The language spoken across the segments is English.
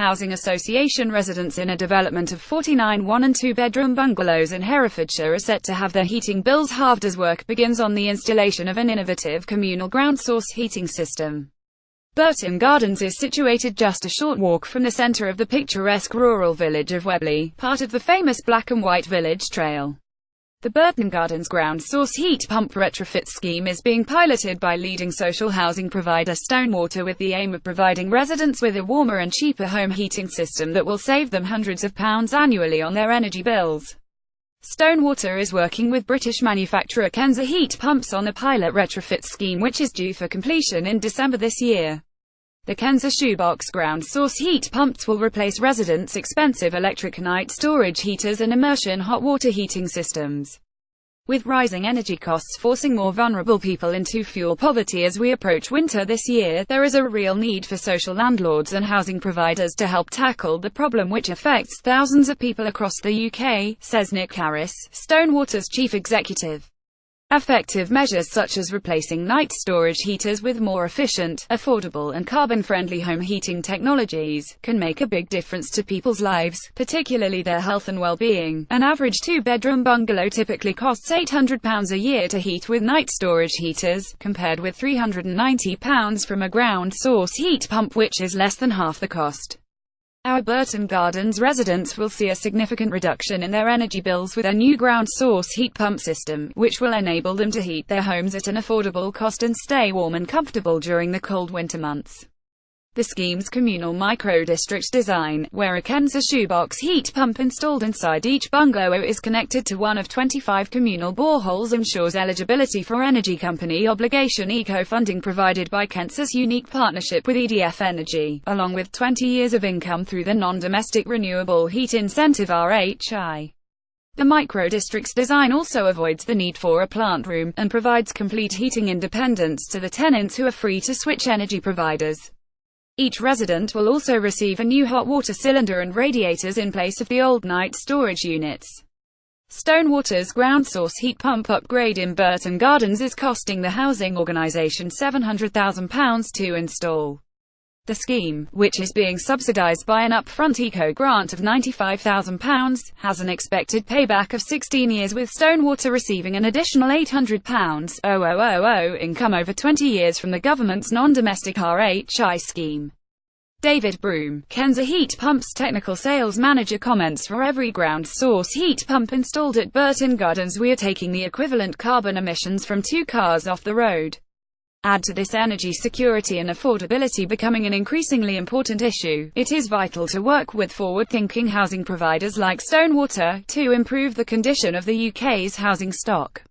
Housing Association residents in a development of 49 one- and two-bedroom bungalows in Herefordshire are set to have their heating bills halved as work begins on the installation of an innovative communal ground source heating system. Burton Gardens is situated just a short walk from the centre of the picturesque rural village of Webley, part of the famous Black and White Village Trail. The Burton Gardens ground source heat pump retrofit scheme is being piloted by leading social housing provider Stonewater with the aim of providing residents with a warmer and cheaper home heating system that will save them hundreds of pounds annually on their energy bills. Stonewater is working with British manufacturer Kenza Heat Pumps on the pilot retrofit scheme, which is due for completion in December this year. The Kenza shoebox ground source heat pumps will replace residents' expensive electric night storage heaters and immersion hot water heating systems. With rising energy costs forcing more vulnerable people into fuel poverty as we approach winter this year, there is a real need for social landlords and housing providers to help tackle the problem, which affects thousands of people across the UK, says Nick Harris, Stonewater's chief executive. Effective measures such as replacing night storage heaters with more efficient, affordable and carbon-friendly home heating technologies can make a big difference to people's lives, particularly their health and well-being. An average two-bedroom bungalow typically costs £800 a year to heat with night storage heaters, compared with £390 from a ground source heat pump, which is less than half the cost. Our Burton Gardens residents will see a significant reduction in their energy bills with a new ground source heat pump system, which will enable them to heat their homes at an affordable cost and stay warm and comfortable during the cold winter months. The scheme's communal micro-district design, where a Kenza shoebox heat pump installed inside each bungalow is connected to one of 25 communal boreholes, ensures eligibility for energy company obligation eco-funding provided by Kenza's unique partnership with EDF Energy, along with 20 years of income through the Non-Domestic Renewable Heat Incentive (RHI). The micro-district's design also avoids the need for a plant room, and provides complete heating independence to the tenants, who are free to switch energy providers. Each resident will also receive a new hot water cylinder and radiators in place of the old night storage units. Stonewater's ground source heat pump upgrade in Burton Gardens is costing the housing organisation £700,000 to install. The scheme, which is being subsidised by an upfront eco-grant of £95,000, has an expected payback of 16 years, with Stonewater receiving an additional £800 income over 20 years from the government's non-domestic RHI scheme. David Broom, Kenza Heat Pumps technical sales manager, comments, "For every ground source heat pump installed at Burton Gardens, we are taking the equivalent carbon emissions from 2 cars off the road." Add to this energy security and affordability becoming an increasingly important issue, it is vital to work with forward-thinking housing providers like Stonewater to improve the condition of the UK's housing stock.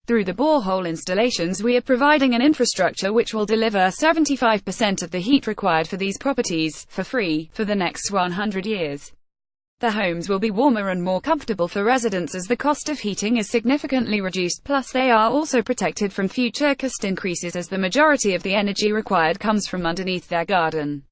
Through the borehole installations, we are providing an infrastructure which will deliver 75% of the heat required for these properties, for free, for the next 100 years. The homes will be warmer and more comfortable for residents as the cost of heating is significantly reduced, plus they are also protected from future cost increases as the majority of the energy required comes from underneath their garden.